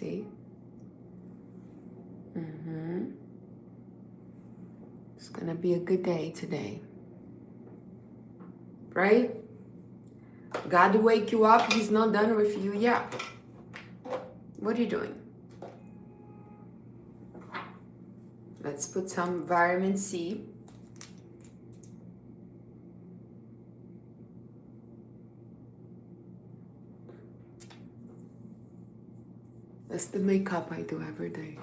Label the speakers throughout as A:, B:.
A: See? It's gonna be a good day today. Right? God will wake you up. He's not done with you yet. What are you doing? Let's put some vitamin C. That's the makeup I do every day.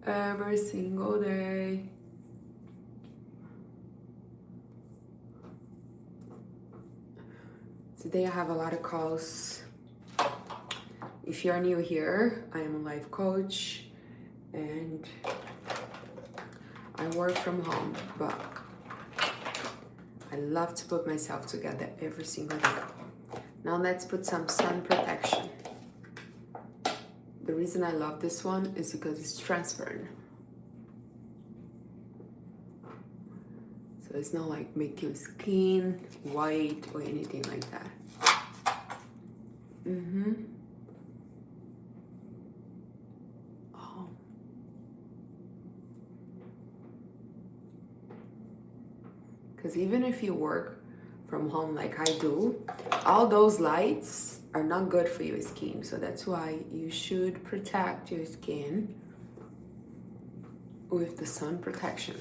A: Every single day. Today I have a lot of calls. If you're new here, I am a life coach and I work from home, but I love to put myself together every single day. Now let's put some sun protection. The reason I love this one is because it's transparent. So it's not like make your skin white or anything like that. Oh. Because even if you work from home like I do, all those lights are not good for your skin. So that's why you should protect your skin with the sun protection.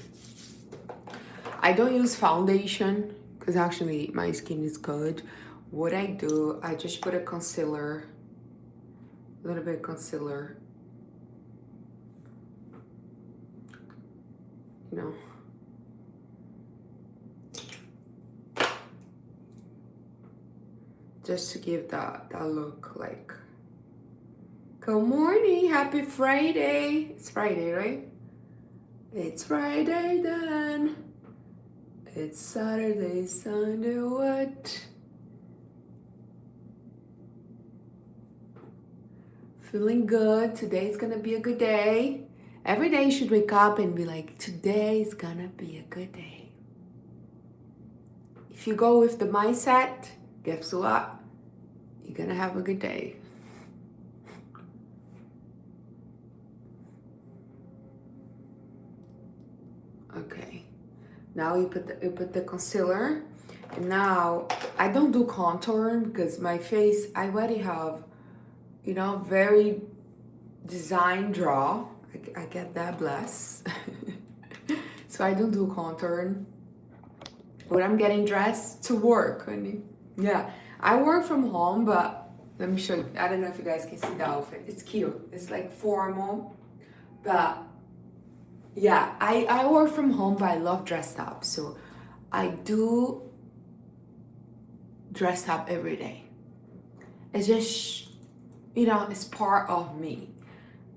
A: I don't use foundation because actually my skin is good. What I do, I just put a concealer, a little bit of concealer, you know. Just to give that look like. Good morning, happy Friday. It's Friday, right? It's Friday then. It's Saturday, Sunday, what? Feeling good. Today's gonna be a good day. Every day you should wake up and be like, today's gonna be a good day. If you go with the mindset, guess what? You're gonna have a good day. Okay. Now you put the concealer. And now I don't do contour because my face, I already have, you know, very design draw. I get that bless. So I don't do contour. But I'm getting dressed to work, honey. Yeah, I work from home, but let me show you. I don't know if you guys can see the outfit. It's cute. It's like formal, but yeah, I work from home, but I love dressed up. So I do dressed up every day. It's just, you know, it's part of me.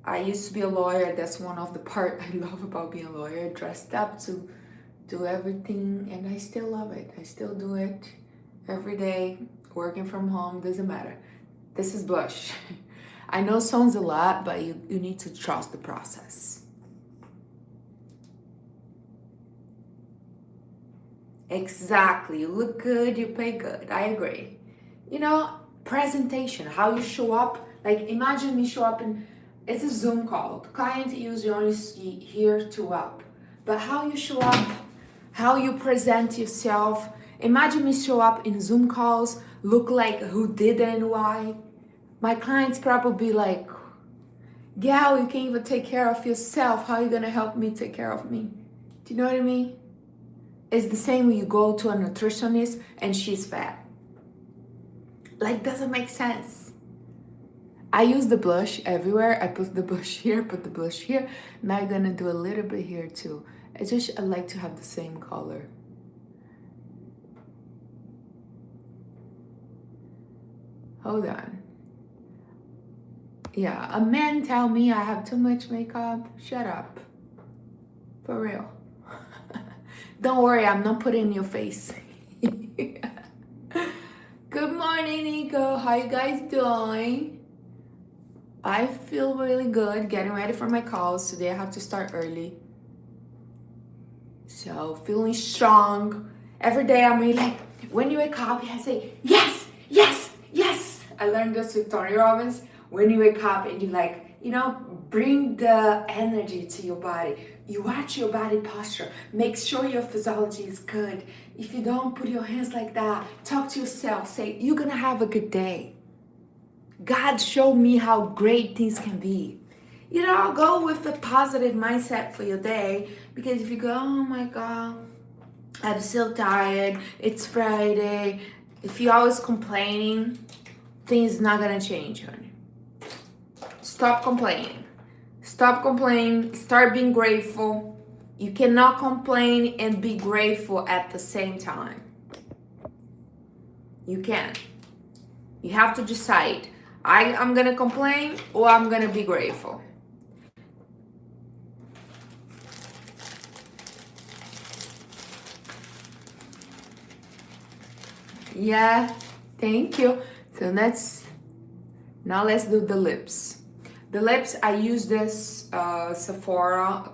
A: I used to be a lawyer. That's one of the part I love about being a lawyer. Dressed up to do everything, and I still love it. I still do it every day. Working from home, doesn't matter. This is blush. I know it sounds a lot, but you need to trust the process. Exactly. You look good, you pay good. I agree. You know, presentation, how you show up. Like, imagine me show up in, it's a Zoom call. The client usually only see here to up. But how you show up, how you present yourself. Imagine me show up in Zoom calls, look like who did and why. My clients probably be like, gal, you can't even take care of yourself. How are you gonna help me take care of me? Do you know what I mean? It's the same when you go to a nutritionist and she's fat. Like, doesn't make sense. I use the blush everywhere. I put the blush here, put the blush here. Now I'm gonna do a little bit here too. I like to have the same color. Hold on. Yeah, a man tell me I have too much makeup. Shut up. For real. Don't worry, I'm not putting in your face. Good morning, Nico. How you guys doing? I feel really good, getting ready for my calls. Today I have to start early. So, feeling strong. Every day I'm really like, when you wake up, I say, yes, yes, yes. I learned this with Tony Robbins. when you wake up and you like, bring the energy to your body. You watch your body posture. Make sure your physiology is good. If you don't, put your hands like that. Talk to yourself. Say, you're gonna have a good day. God showed me how great things can be. Go with a positive mindset for your day, because if you go, oh my God, I'm so tired, it's Friday, if you're always complaining, things not gonna change, honey. Stop complaining. Stop complaining. Start being grateful. You cannot complain and be grateful at the same time. You can't. You have to decide. I'm gonna complain or I'm gonna be grateful. Yeah, thank you. So let's do the lips. The lips, I use this Sephora,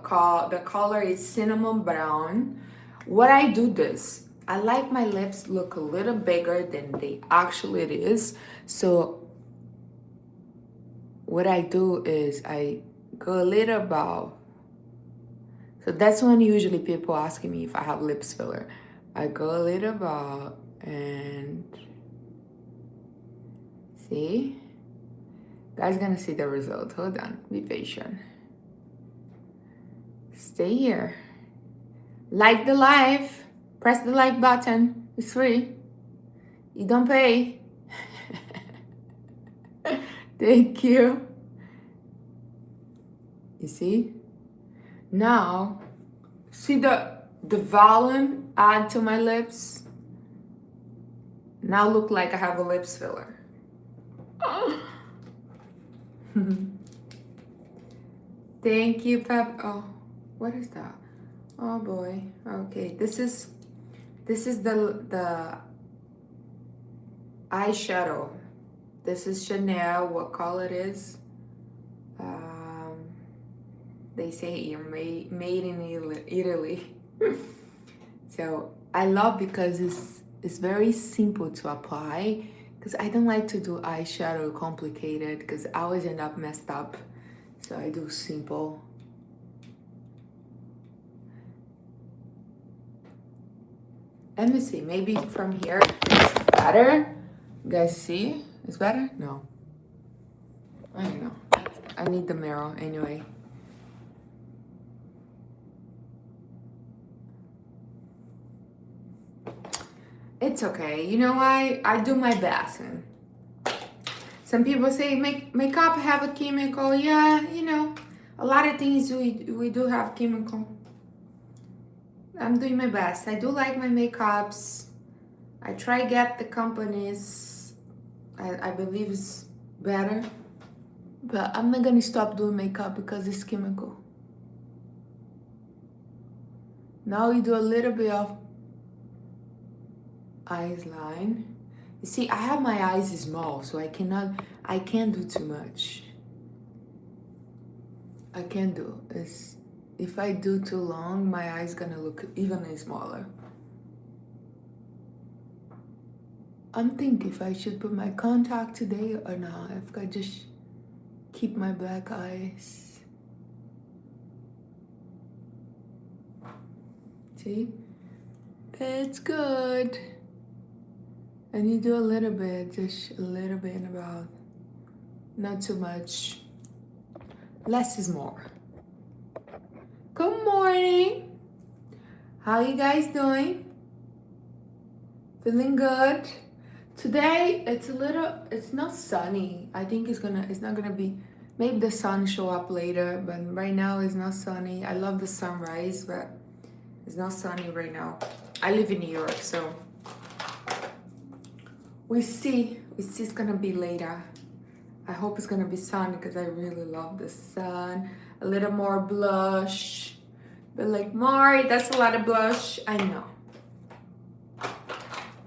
A: the color is cinnamon brown. What I do this, I like my lips look a little bigger than they actually it is. So what I do is I go a little above. So that's when usually people asking me if I have lips filler. I go a little above and see? Guys gonna see the result. Hold on, be patient. Stay here. Like the live. Press the like button. It's free. You don't pay. Thank you. You see? Now, see the volume add to my lips? Now look like I have a lips filler. Thank you, Pep. Oh, what is that? Oh boy. Okay, this is the eyeshadow. This is Chanel. What color it is? They say you're made in Italy. So I love because it's very simple to apply. Because I don't like to do eyeshadow complicated because I always end up messed up. So I do simple. Let me see, maybe from here it's better. You guys see? It's better? No. I don't know. I need the mirror anyway. It's okay. You know, I do my best. Some people say makeup have a chemical. Yeah, a lot of things we do have chemical. I'm doing my best. I do like my makeups. I try get the companies I believe is better. But I'm not gonna stop doing makeup because it's chemical. Now we do a little bit of eyes line. You see, I have my eyes small, so I can't do too much. I can't do is if I do too long, my eyes gonna look even smaller. I'm thinking if I should put my contact today or not. If I just keep my black eyes. See? It's good. And you do a little bit, just a little bit in about, not too much. Less is more. Good morning. How you guys doing? Feeling good? Today it's not sunny. I think it's not gonna be, maybe the sun show up later, but right now it's not sunny. I love the sunrise, but it's not sunny right now. I live in New York, so we see it's gonna be later. I hope it's gonna be sun because I really love the sun. A little more blush. But like, Mari, that's a lot of blush.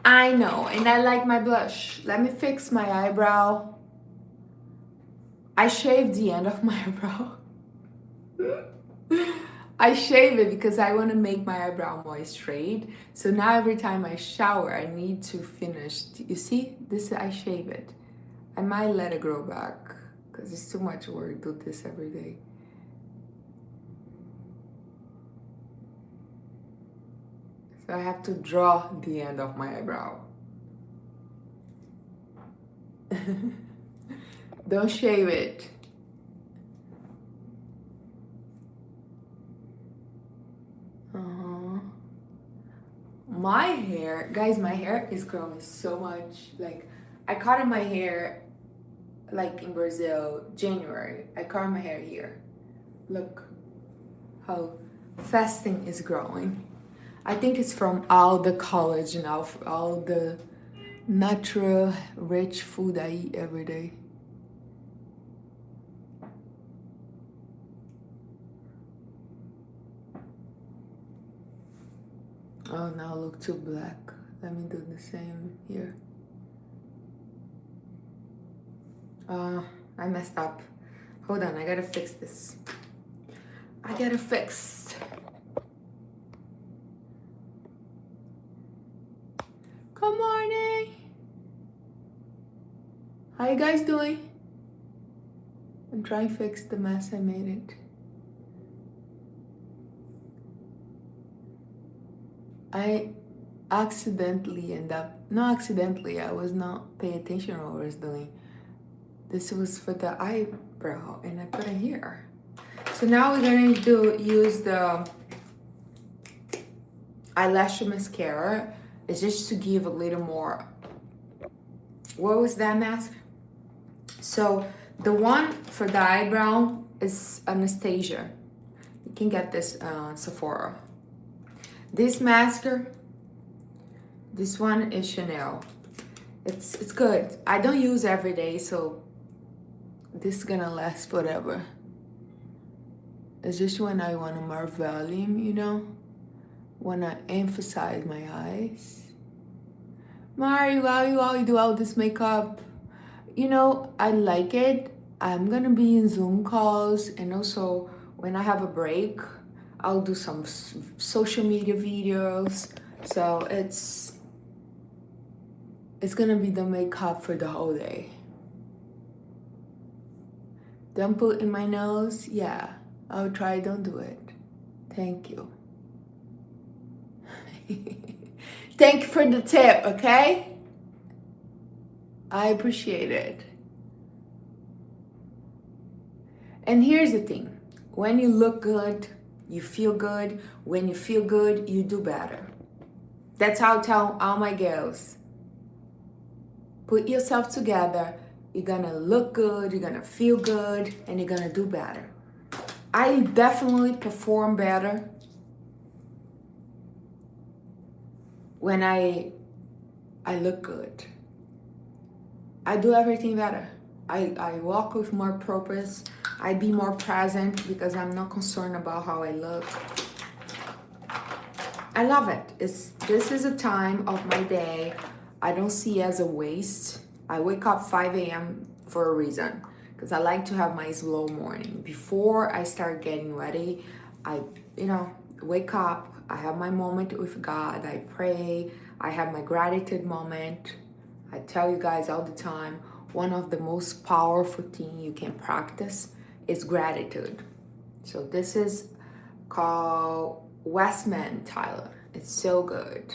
A: I know, and I like my blush. Let me fix my eyebrow. I shaved the end of my eyebrow. I shave it because I want to make my eyebrow more straight. So now every time I shower, I need to finish. You see, this I shave it. I might let it grow back. because it's too much work to do this every day. So I have to draw the end of my eyebrow. Don't shave it. My hair, guys, my hair is growing so much. Like, I cut my hair like in Brazil, January. I cut my hair here. Look how fast thing is growing. I think it's from all the collagen, all the natural, rich food I eat every day. Oh, now I look too black. Let me do the same here. I messed up. Hold on, I gotta fix this. I gotta fix. Good morning. How you guys doing? I'm trying to fix the mess I made it. I accidentally not accidentally, I was not paying attention to what I was doing. This was for the eyebrow and I put it here. So now we're gonna use the eyelash mascara. It's just to give a little more. What was that mask? So the one for the eyebrow is Anastasia. You can get this Sephora. This mascara, this one is Chanel. It's good. I don't use every day, so this is gonna last forever. It's just when I want more volume, you know? When I emphasize my eyes. Mari, why you always do all this makeup? You know, I like it. I'm gonna be in Zoom calls, and also when I have a break, I'll do some social media videos. So it's gonna be the makeup for the whole day. Don't put in my nose? Yeah, I'll try, don't do it. Thank you. Thank you for the tip, okay? I appreciate it. And here's the thing. When you look good, you feel good. When you feel good, you do better. That's how I tell all my girls. Put yourself together. You're gonna look good, you're gonna feel good, and you're gonna do better. I definitely perform better when I look good. I do everything better. I walk with more purpose. I be more present because I'm not concerned about how I look. I love it. This is a time of my day I don't see as a waste. I wake up 5 a.m. for a reason, because I like to have my slow morning. Before I start getting ready, I wake up, I have my moment with God, I pray, I have my gratitude moment. I tell you guys all the time, one of the most powerful things you can practice is gratitude. So this is called Westman Tyler. It's so good.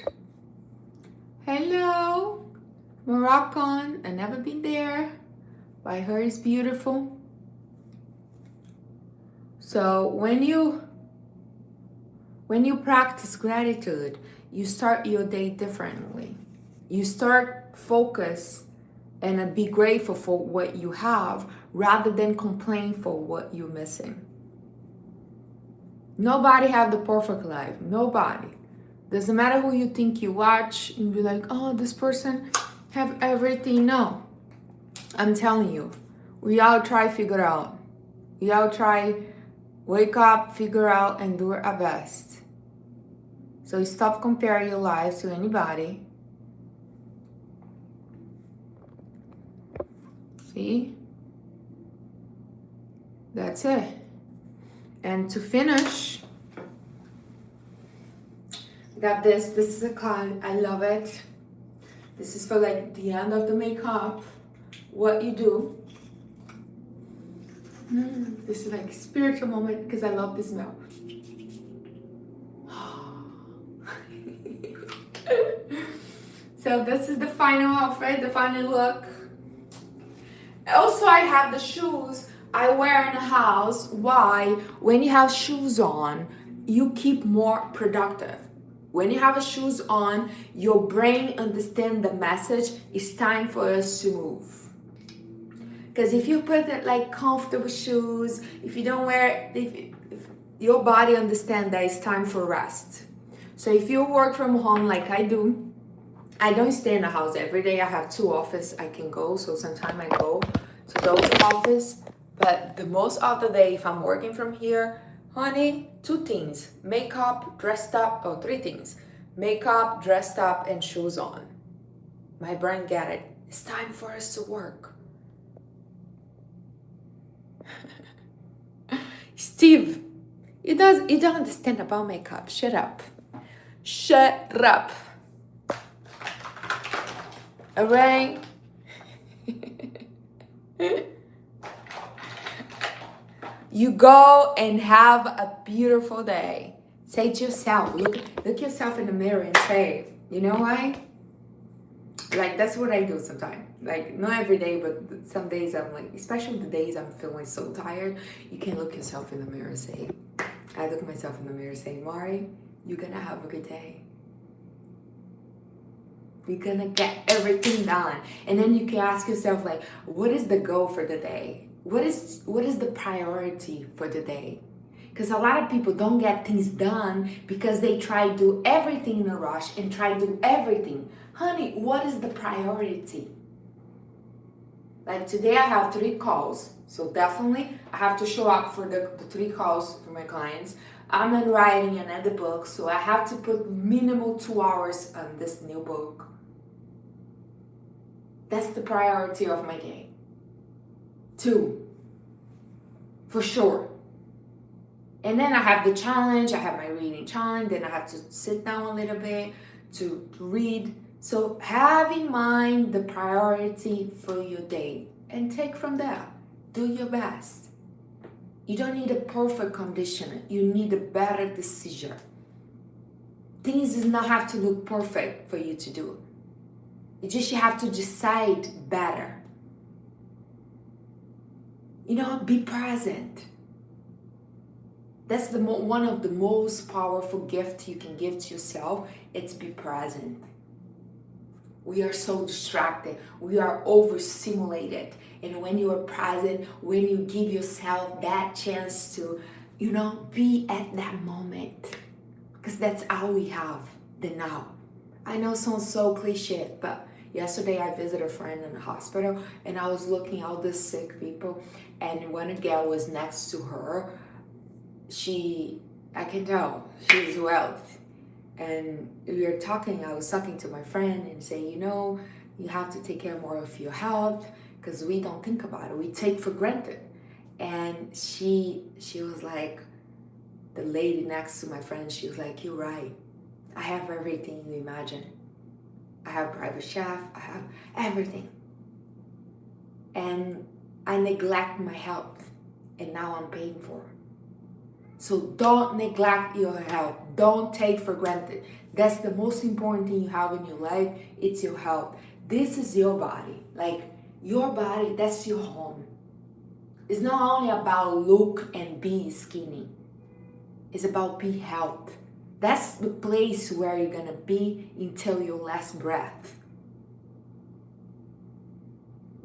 A: Hello, Moroccan. I've never been there, but I heard it's beautiful. So when you practice gratitude, you start your day differently. You start focus and be grateful for what you have rather than complain for what you're missing. Nobody have the perfect life. Nobody. Doesn't matter who you think you watch and be like, oh, this person have everything. No. I'm telling you, we all try figure out. We all try wake up, figure out, and do our best. So stop comparing your lives to anybody. See? That's it. And to finish, got this. This is a card. I love it. This is for like the end of the makeup. What you do This is like a spiritual moment because I love this smell. So this is the final outfit, the final look. Also, I have the shoes I wear in the house. Why? When you have shoes on, you keep more productive. When you have the shoes on, your brain understands the message. It's time for us to move. Because if you put it like comfortable shoes, if you don't wear, if your body understands that it's time for rest. So if you work from home like I do, I don't stay in the house every day. I have 2 offices I can go. So sometimes I go to those offices. But the most of the day, if I'm working from here, honey, 2 things. Makeup, dressed up, or 3 things. Makeup, dressed up, and shoes on. My brain get it. It's time for us to work. Steve, you don't understand about makeup. Shut up. Shut up. Alright? You go and have a beautiful day. Say to yourself, look yourself in the mirror and say, you know why? Like, that's what I do sometimes. Like, not every day, but some days I'm like, especially the days I'm feeling so tired, you can look yourself in the mirror and say, I look myself in the mirror and say, Mari, you're gonna have a good day. You're gonna get everything done. And then you can ask yourself, like, what is the goal for the day? What is the priority for the day? Because a lot of people don't get things done because they try to do everything in a rush and try to do everything. Honey, what is the priority? Like today I have 3 calls. So definitely I have to show up for the 3 calls for my clients. I'm writing another book, so I have to put minimal 2 hours on this new book. That's the priority of my day. 2, for sure. And then I have the challenge, I have my reading challenge, then I have to sit down a little bit to read. So have in mind the priority for your day and take from there. Do your best. You don't need a perfect condition. You need a better decision. Things does not have to look perfect for you to do. You have to decide better. You know, be present. That's one of the most powerful gifts you can give to yourself. It's be present. We are so distracted. We are overstimulated. And when you are present, when you give yourself that chance to, be at that moment. Because that's all we have, the now. I know it sounds so cliche, but yesterday I visited a friend in the hospital and I was looking at all the sick people, and when a girl was next to her, I can tell she's wealthy. And I was talking to my friend and say, you have to take care more of your health because we don't think about it. We take for granted. And she was like, the lady next to my friend, she was like, you're right. I have everything you imagine. I have private chef, I have everything. And I neglect my health and now I'm paying for it. So don't neglect your health. Don't take for granted. That's the most important thing you have in your life. It's your health. This is your body. Like your body, that's your home. It's not only about look and be skinny. It's about be health. That's the place where you're gonna be until your last breath.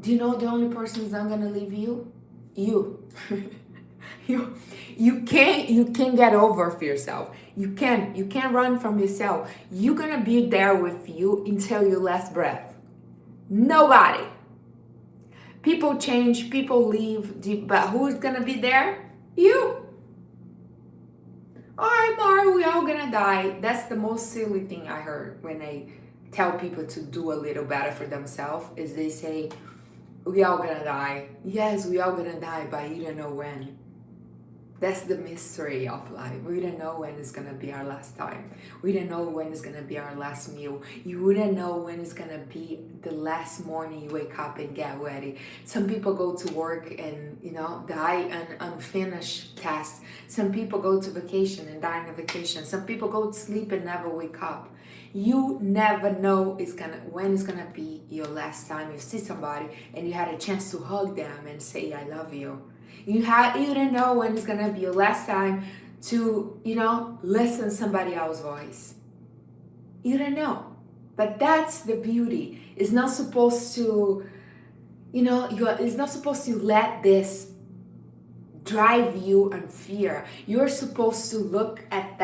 A: Do you know the only person who's not gonna leave you? You. You can't get over for yourself. You can't run from yourself. You're gonna be there with you until your last breath. Nobody. People change, people leave, but who's gonna be there? You. All right, Mara, we all gonna die. That's the most silly thing I heard when I tell people to do a little better for themselves, is they say, we all gonna die. Yes, we all gonna die, but you don't know when. That's the mystery of life. We don't know when it's gonna be our last time. We don't know when it's gonna be our last meal. You wouldn't know when it's gonna be the last morning you wake up and get ready. Some people go to work and die an unfinished task. Some people go to vacation and die on a vacation. Some people go to sleep and never wake up. You never know when it's gonna be your last time you see somebody and you had a chance to hug them and say I love you. You don't know when it's gonna be your last time to, listen to somebody else's voice. You don't know. But that's the beauty. It's not supposed to, it's not supposed to let this drive you in fear. You're supposed to look at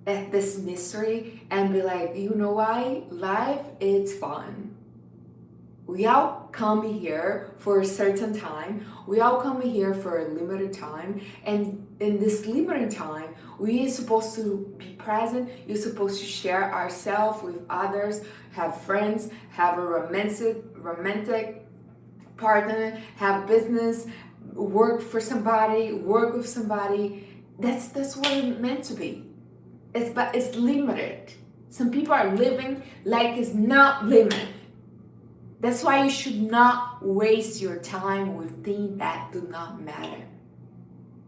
A: this mystery and be like, you know why? Life is fun. We all come here for a certain time. We all come here for a limited time. And in this limited time, we are supposed to be present. You're supposed to share ourselves with others, have friends, have a romantic partner, have business, work for somebody, work with somebody. That's what it's meant to be. But it's limited. Some people are living like it's not limited. That's why you should not waste your time with things that do not matter.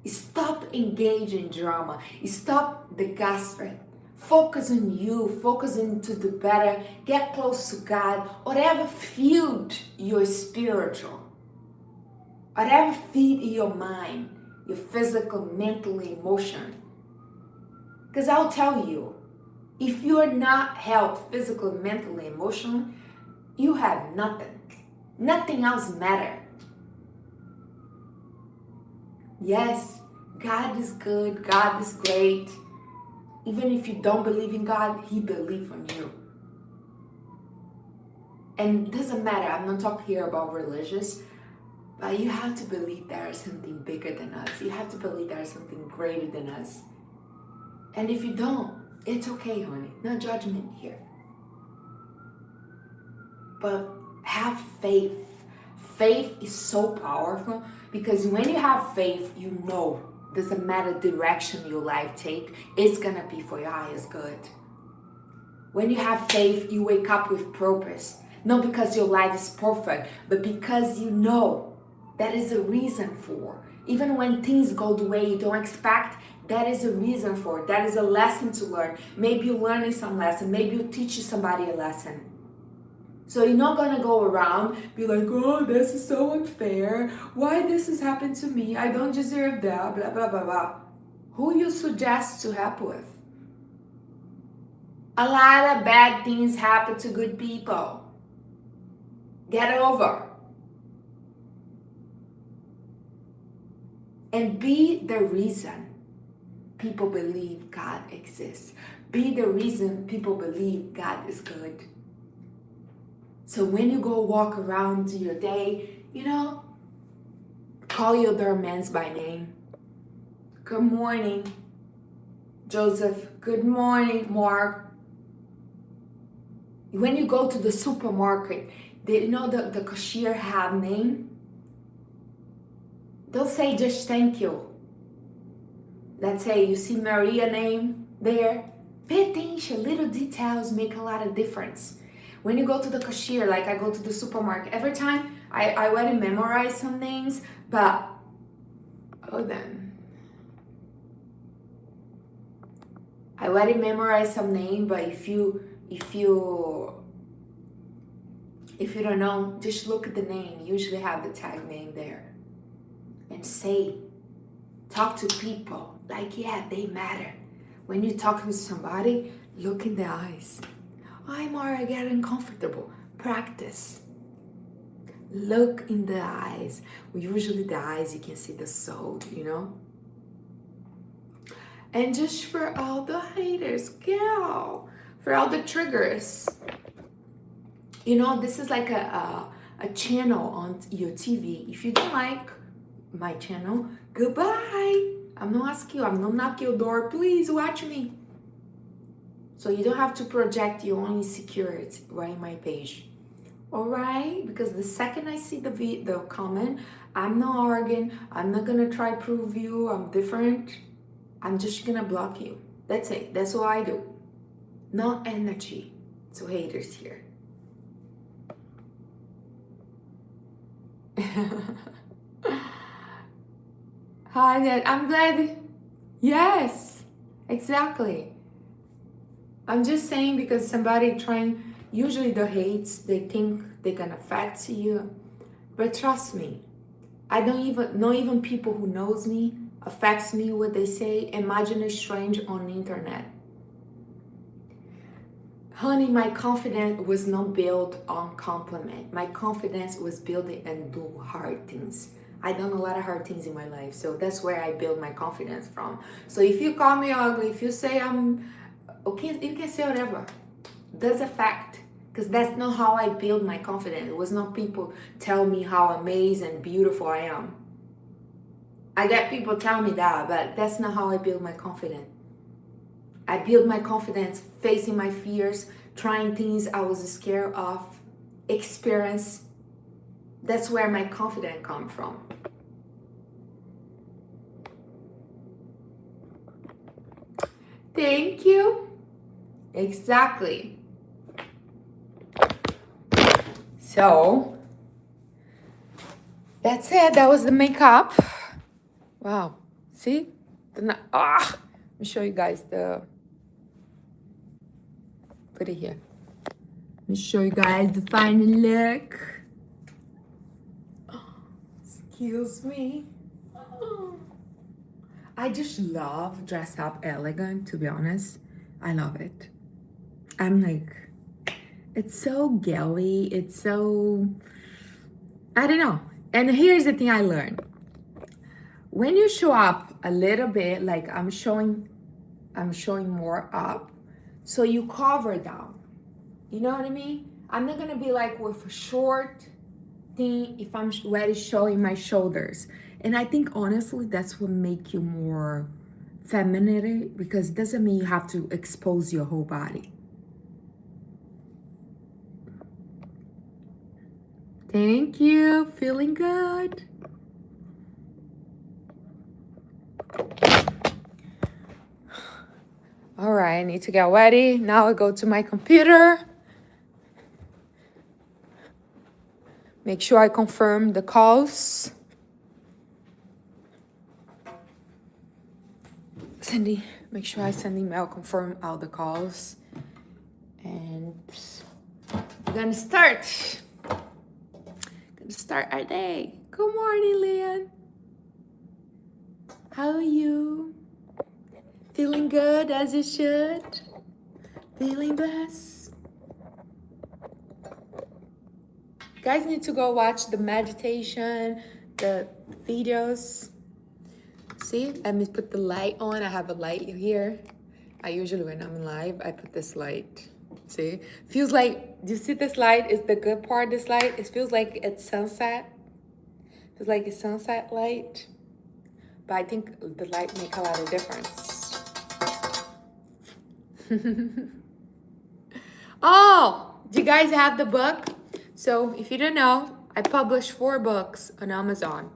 A: Stop engaging in drama. Stop the gossip. Focus on you. Focus on to do better. Get close to God. Whatever field your spiritual. Whatever feed your mind, your physical, mental, emotion. Because I'll tell you, if you're not healthy, physical, mental, emotional, you have nothing. Nothing else matters. Yes, God is good. God is great. Even if you don't believe in God, He believes in you. And it doesn't matter. I'm not talking here about religious, but you have to believe there is something bigger than us. You have to believe there is something greater than us. And if you don't, it's okay, honey. No judgment here. But have faith. Faith is so powerful because when you have faith, you know, doesn't matter the direction your life take, it's gonna be for your highest good. When you have faith, you wake up with purpose. Not because your life is perfect, but because you know that is a reason for. Even when things go the way you don't expect, that is a reason for it. That is a lesson to learn. Maybe you're learning some lesson. Maybe you teach somebody a lesson. So you're not gonna go around be like, oh, this is so unfair. Why this has happened to me? I don't deserve that, blah, blah, blah, blah. Who you suggest to help with? A lot of bad things happen to good people. Get over. And be the reason people believe God exists. Be the reason people believe God is good. So when you go walk around your day, call your doormans by name. Good morning, Joseph. Good morning, Mark. When you go to the supermarket, the cashier have name? Don't say just thank you. Let's say you see Maria name there. Pay attention, little details make a lot of difference. When you go to the cashier, like I go to the supermarket, every time I already memorize some names, but hold on. I already memorize some name, but if you don't know, just look at the name. You usually have the tag name there. And talk to people like, yeah, they matter. When you're talking to somebody, look in the eyes. I'm already getting comfortable. Practice. Look in the eyes. Usually the eyes, you can see the soul, And just for all the haters, for all the triggers. This is like a channel on your TV. If you don't like my channel, goodbye. I'm not asking you. I'm not knocking your door. Please watch me. So you don't have to project your own insecurity right in my page. All right? Because the second I see the comment, I'm not arguing. I'm not gonna try to prove you I'm different. I'm just gonna block you. That's it. That's what I do. No energy to haters here. Hi, Dad. I'm glad. Yes, exactly. I'm just saying because somebody trying, usually the hates, they think they can affect you. But trust me, I don't even, not even people who knows me affects me what they say. Imagine a stranger on the internet. Honey, my confidence was not built on compliment. My confidence was built and do hard things. I done a lot of hard things in my life, so that's where I build my confidence from. So if you call me ugly, if you say I'm okay, you can say whatever. That's a fact, because that's not how I build my confidence. It was not people tell me how amazing and beautiful I am. I get people tell me that, but that's not how I build my confidence. I build my confidence facing my fears, trying things I was scared of, experience. That's where my confidence comes from. Thank you. Exactly. So, that's it. That was the makeup. Wow. See? Let me show you guys the... Put it here. Let me show you guys the final look. Excuse me. I just love dress up elegant, to be honest. I love it. I'm like, it's so girly. It's so, I don't know. And here's the thing I learned. When you show up a little bit, like I'm showing more up, so you cover down. You know what I mean? I'm not gonna be like with a short thing if I'm already showing my shoulders. And I think honestly, that's what make you more feminine, because it doesn't mean you have to expose your whole body. Thank you. Feeling good. All right, I need to get ready. Now I go to my computer. Make sure I confirm the calls. Make sure I send email, confirm all the calls. And we're gonna start. Gonna start our day. Good morning, Leon. How are you? Feeling good as you should? Feeling blessed? You guys need to go watch the meditation, the videos. See, let me put the light on. I have a light here. I usually, when I'm live, I put this light. See, feels like, do you see this light? Is the good part, this light? It feels like it's sunset. Feels like it's sunset light. But I think the light makes a lot of difference. Oh, do you guys have the book? So if you don't know, I published 4 books on Amazon.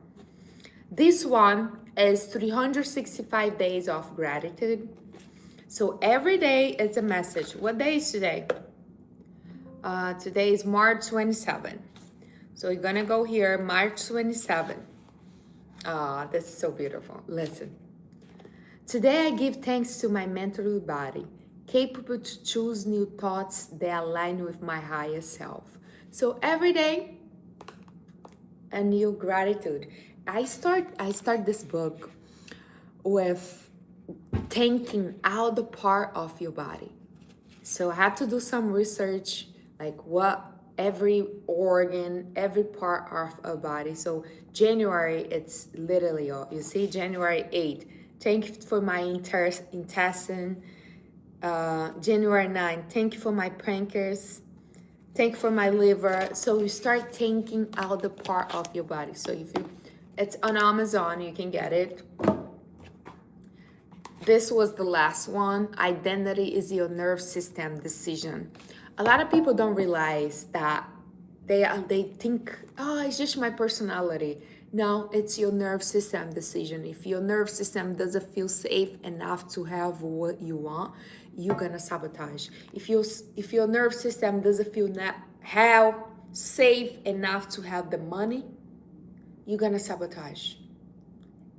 A: This one is 365 days of gratitude. So every day it's a message. What day is today? Today is March 27. So you're gonna go here, March 27. This is so beautiful. Listen. Today I give thanks to my mental body, capable to choose new thoughts that align with my higher self. So every day, a new gratitude. I start this book with thanking all the part of your body. So I had to do some research, like what every organ, every part of our body. So January, it's literally, you see, January 8th. Thank you for my intestine. January 9th, thank you for my pancreas. Thank you for my liver. So you start thanking all the part of your body. So if you, it's on Amazon, you can get it. This was the last one. Identity is your nerve system decision. A lot of people don't realize that they think, oh, it's just my personality. No, it's your nerve system decision. If your nerve system doesn't feel safe enough to have what you want, you're gonna sabotage. If your nerve system doesn't feel how safe enough to have the money, you're gonna sabotage.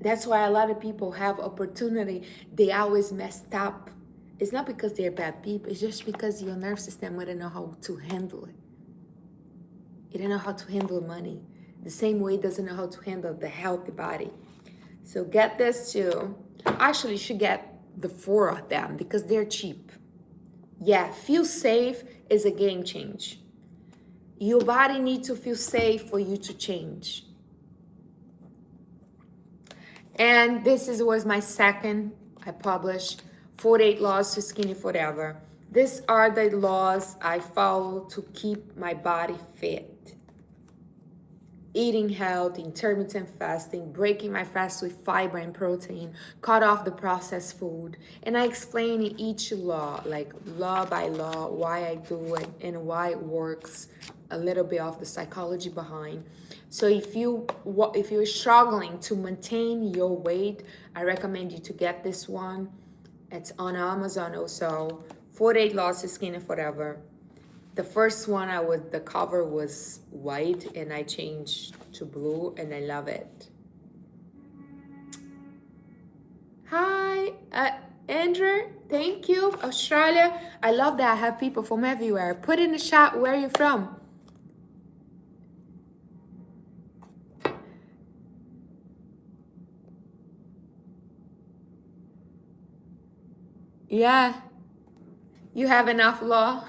A: That's why a lot of people have opportunity. They always messed up. It's not because they're bad people. It's just because your nerve system wouldn't know how to handle it. You don't know how to handle money. The same way it doesn't know how to handle the healthy body. So get this too. Actually, you should get the 4 of them because they're cheap. Yeah, feel safe is a game change. Your body needs to feel safe for you to change. And this was my second. I published 48 Laws to Skinny Forever. These are the laws I follow to keep my body fit. Eating health, intermittent fasting, breaking my fast with fiber and protein, cut off the processed food. And I explain each law, like law by law, why I do it and why it works, a little bit of the psychology behind. So if you're struggling to maintain your weight, I recommend you to get this one. It's on Amazon also, 48 Laws to Skinny Forever. The first one the cover was white and I changed to blue and I love it. Hi, Andrew, thank you, Australia. I love that I have people from everywhere. Put in the chat where you're from. Yeah, you have enough law.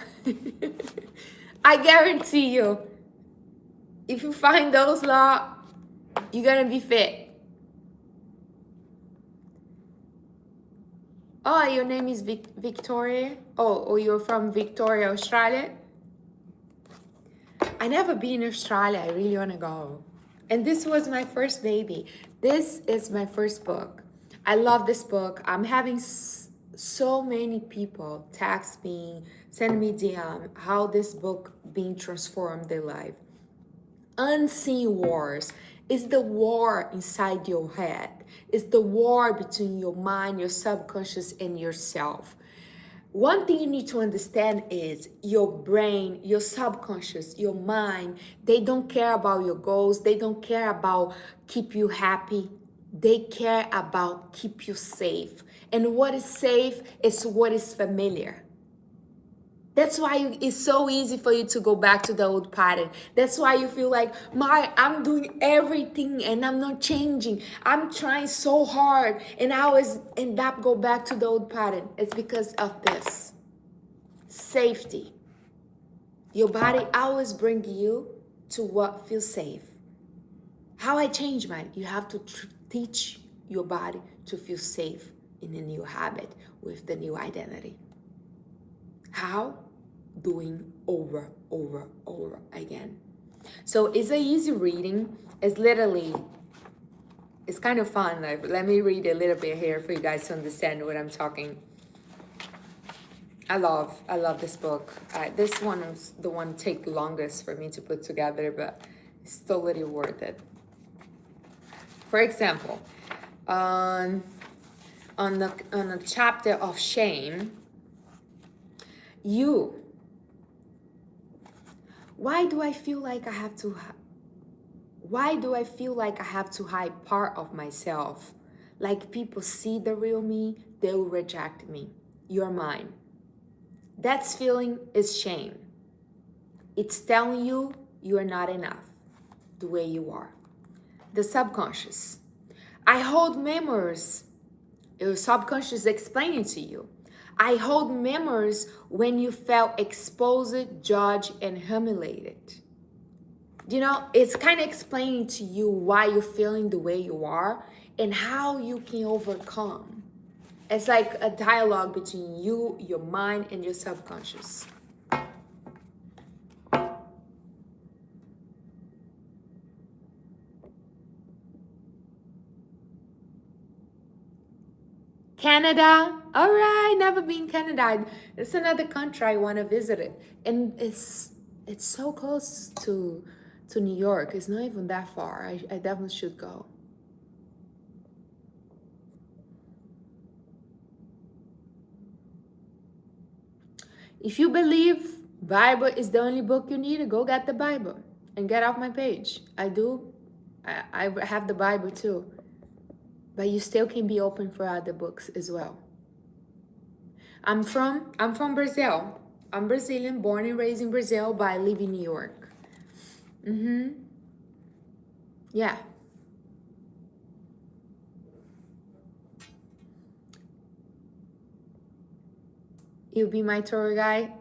A: I guarantee you, if you find those law, you're gonna be fit. Oh, your name is Victoria? Oh, you're from Victoria, Australia? I never been in Australia. I really wanna go. And this was my first baby. This is my first book. I love this book. I'm having so many people text me, send me DM how this book being transformed their life. Unseen wars is the war inside your head. It's the war between your mind, your subconscious, and yourself. One thing you need to understand is your brain, your subconscious, your mind, they don't care about your goals. They don't care about keep you happy. They care about keep you safe. And what is safe is what is familiar. That's why it's so easy for you to go back to the old pattern. That's why you feel like, I'm doing everything and I'm not changing. I'm trying so hard and I always end up go back to the old pattern. It's because of this. Safety. Your body always brings you to what feels safe. How I change mine, you have to teach your body to feel safe in a new habit with the new identity. How? Doing over again. So it's an easy reading. It's kind of fun. Like, let me read a little bit here for you guys to understand what I'm talking. I love this book. This one was the one take longest for me to put together, but it's totally worth it. For example, on a chapter of shame, why do I feel like I have to hide part of myself? Like people see the real me, they'll reject me. You're mine. That feeling is shame. It's telling you are not enough the way you are. The subconscious. I hold memories. Your subconscious is explaining to you. I hold memories when you felt exposed, judged, and humiliated. It's kind of explaining to you why you're feeling the way you are and how you can overcome. It's like a dialogue between you, your mind, and your subconscious. Canada, all right, never been Canada. It's another country I want to visit it, and it's so close to to New York. It's not even that far. I definitely should go. If you believe Bible is the only book you need, go get the Bible and get off my page. I do. I have the Bible too. But you still can be open for other books as well. I'm from Brazil. I'm Brazilian, born and raised in Brazil, but I live in New York. Yeah. You'll be my tour guide.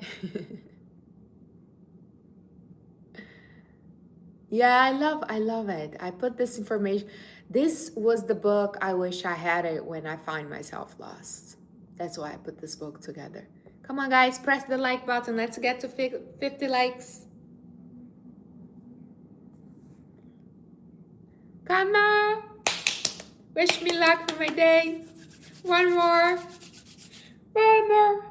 A: Yeah, I love it. I put this information. This was the book I wish I had it when I find myself lost. That's why I put this book together. Come on, guys, press the like button. Let's get to 50 likes. Come on. Wish me luck for my day. One more. One more.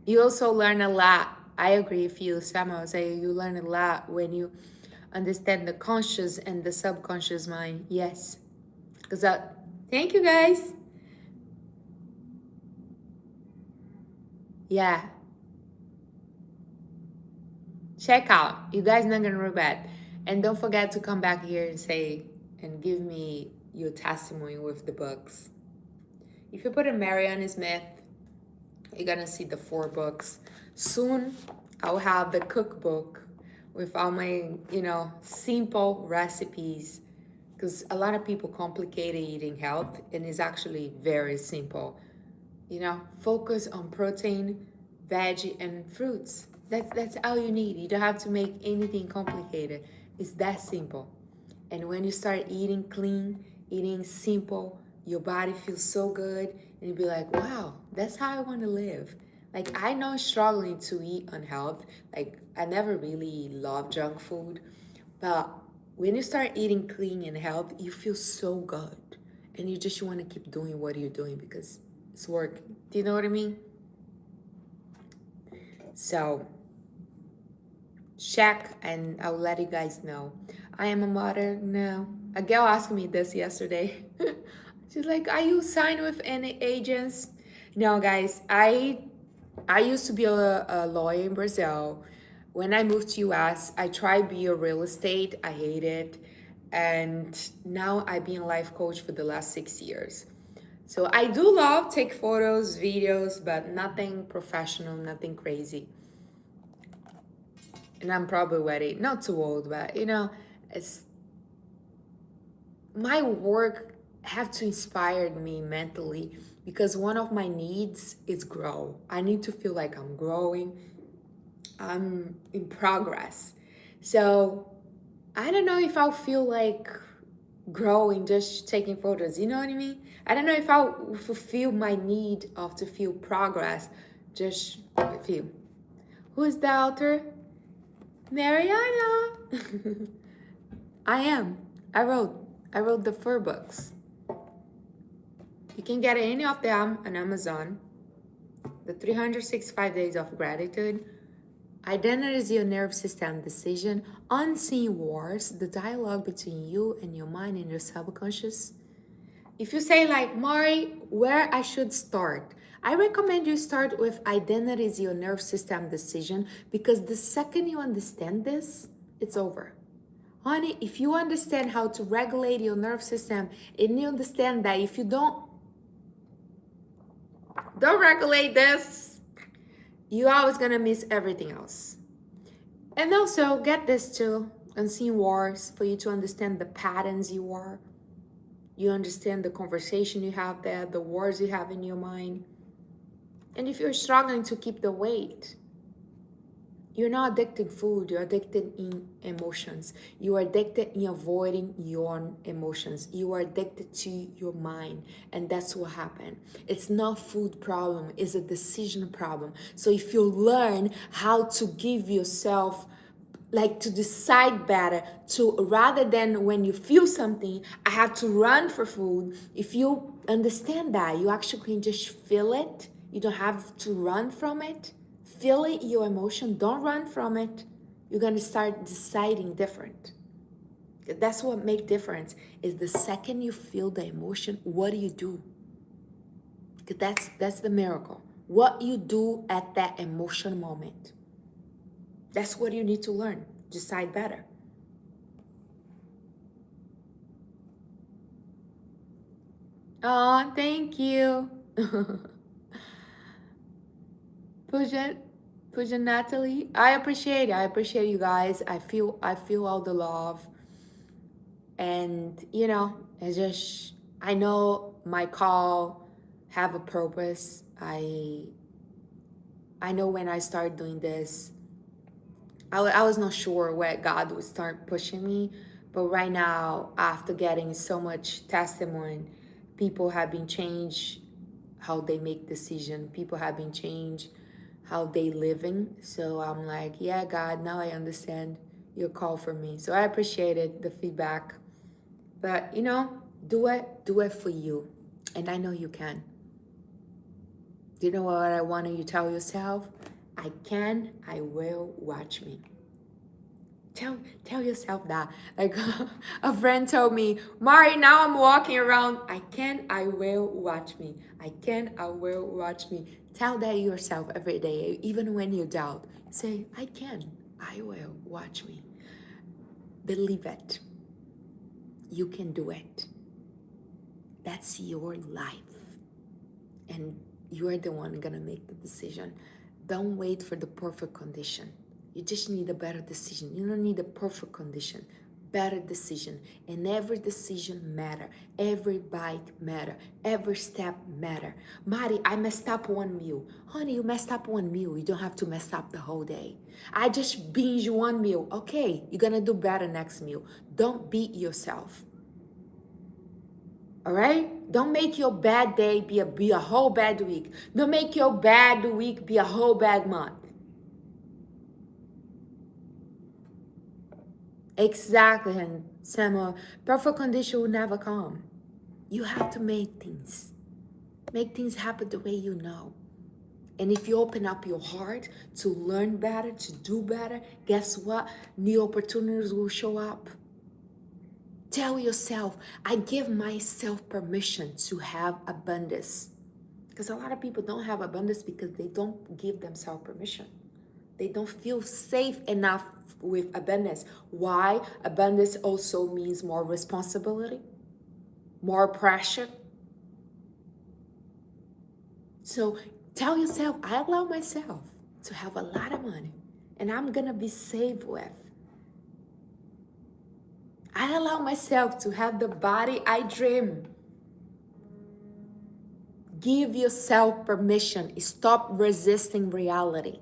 A: You also learn a lot. I agree with you, Samuel. Say you learn a lot when you understand the conscious and the subconscious mind. Yes. Because thank you, guys. Yeah. Check out. You guys not gonna regret. And don't forget to come back here and say and give me your testimony with the books. If you put in Mariana Smith, you're gonna see the 4 books. Soon I'll have the cookbook with all my, simple recipes. Because a lot of people complicate eating health, and it's actually very simple. Focus on protein, veggie, and fruits. That's all you need. You don't have to make anything complicated. It's that simple. And when you start eating clean, eating simple, your body feels so good, and you'll be like, wow, that's how I want to live. Like, I know struggling to eat unhealthy. Like, I never really loved junk food, but when you start eating clean and healthy, you feel so good, and you just want to keep doing what you're doing because it's working. Do you know what I mean? So check, and I'll let you guys know. I am a mother now. A girl asked me this yesterday. She's like, are you signed with any agents? No, guys, I used to be a lawyer in Brazil. When I moved to US, I tried be a real estate. I hate it. And now I've been a life coach for the last 6 years. So I do love take photos, videos, but nothing professional, nothing crazy. And I'm probably ready, not too old, but it's my work have to inspire me mentally, because one of my needs is grow. I need to feel like I'm growing, I'm in progress. So I don't know if I'll feel like growing just taking photos, you know what I mean? I don't know if I'll fulfill my need of to feel progress just with you. Who is the author? Mariana. I am. I wrote the 4 books. You can get any of them on Amazon. The 365 Days of Gratitude, Identity is Your Nervous System Decision, Unseen Wars, the dialogue between you and your mind and your subconscious. If you say like, Mari, where I should start, I recommend you start with Identity is Your Nervous System Decision, because the second you understand this, it's over. Honey, if you understand how to regulate your nervous system, and you understand that if you don't regulate this, you're always gonna miss everything else. And also get this too, Unseen Wars, for you to understand the patterns you are. You understand the conversation you have there, the words you have in your mind. And if you're struggling to keep the weight, you're not addicted to food, you're addicted in emotions. You are addicted in avoiding your emotions. You are addicted to your mind, and that's what happened. It's not food problem, it's a decision problem. So if you learn how to give yourself, like to decide better, to rather than when you feel something, I have to run for food. If you understand that you actually can just feel it. You don't have to run from it. Feel it, your emotion. Don't run from it. You're gonna start deciding different. That's what make difference. Is the second you feel the emotion, what do? That's the miracle. What you do at that emotional moment. That's what you need to learn. Decide better. Oh, thank you. Puja, Puja Natalie. I appreciate it. I appreciate you guys. I feel all the love. And I know my call have a purpose. I know when I started doing this, I was not sure where God would start pushing me, but right now, after getting so much testimony, people have been changed how they make decision. People have been changed how they living. So I'm like, yeah, God, now I understand your call for me. So I appreciated the feedback, but do it for you, and I know you can. Do you know what I want you to tell yourself? I can, I will, watch me. Tell yourself that. Like a friend told me, Mari, now I'm walking around. I can, I will, watch me. I can, I will, watch me. Tell that yourself every day, even when you doubt. Say, I can, I will, watch me. Believe it. You can do it. That's your life. And you're the one gonna make the decision. Don't wait for the perfect condition. You just need a better decision. You don't need a perfect condition. Better decision. And every decision matter. Every bite matter. Every step matter. Mari, I messed up one meal. Honey, you messed up one meal. You don't have to mess up the whole day. I just binge one meal. Okay, you're gonna do better next meal. Don't beat yourself. All right? Don't make your bad day be a whole bad week. Don't make your bad week be a whole bad month. Exactly, and Samuel, perfect condition will never come. You have to make things happen the way you know. And if you open up your heart to learn better, to do better, guess what? New opportunities will show up. Tell yourself, I give myself permission to have abundance. Because a lot of people don't have abundance because they don't give themselves permission. They don't feel safe enough with abundance. Why? Abundance also means more responsibility, more pressure. So tell yourself, I allow myself to have a lot of money and I'm going to be safe with. I allow myself to have the body I dream. Give yourself permission. Stop resisting reality.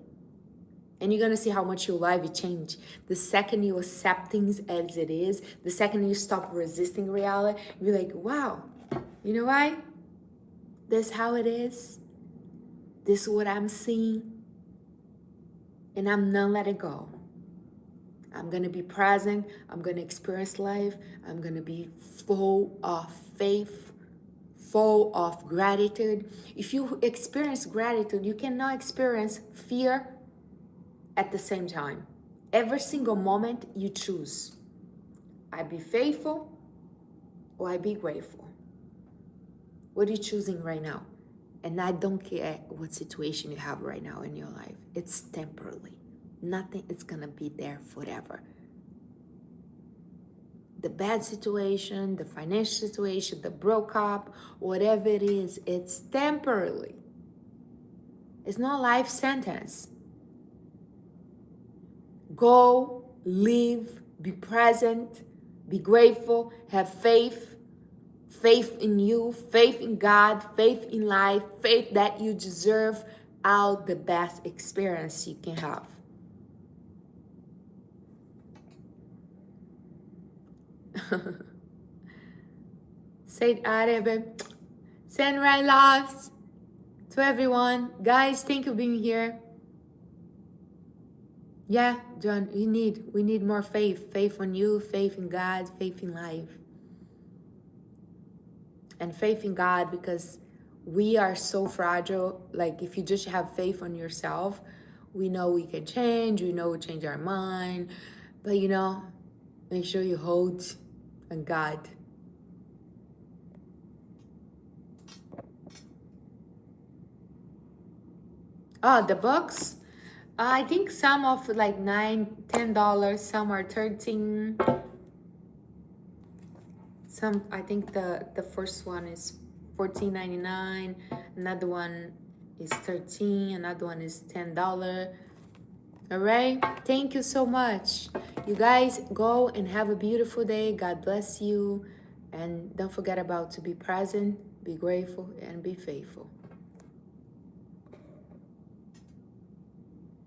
A: And you're going to see how much your life will change. The second you accept things as it is, the second you stop resisting reality, you're like, wow, you know what? This is how it is. This is what I'm seeing. And I'm not letting it go. I'm going to be present. I'm going to experience life. I'm going to be full of faith, full of gratitude. If you experience gratitude, you cannot experience fear at the same time. Every single moment you choose. I be faithful or I be grateful. What are you choosing right now? And I don't care what situation you have right now in your life. It's temporary. Nothing is going to be there forever. The bad situation, the financial situation, the broke up, whatever it is, it's temporary. It's not a life sentence. Go, live, be present, be grateful, have faith. Faith in you, faith in God, faith in life, faith that you deserve out the best experience you can have. Say Arabic. Send right loves to everyone. Guys, thank you for being here. Yeah, John, we need more faith. Faith on you, faith in God, faith in life. and faith in God, because we are so fragile. Like if you just have faith on yourself, we know we can change, we know we change our mind, but you know, make sure you hold on God. Oh, the books. I think some of like $9, $10, some are 13. Some, I think the first one is $14.99. Another one is 13. Another one is $10. All right. Thank you so much. You guys go and have a beautiful day. God bless you. And don't forget about to be present, be grateful, and be faithful.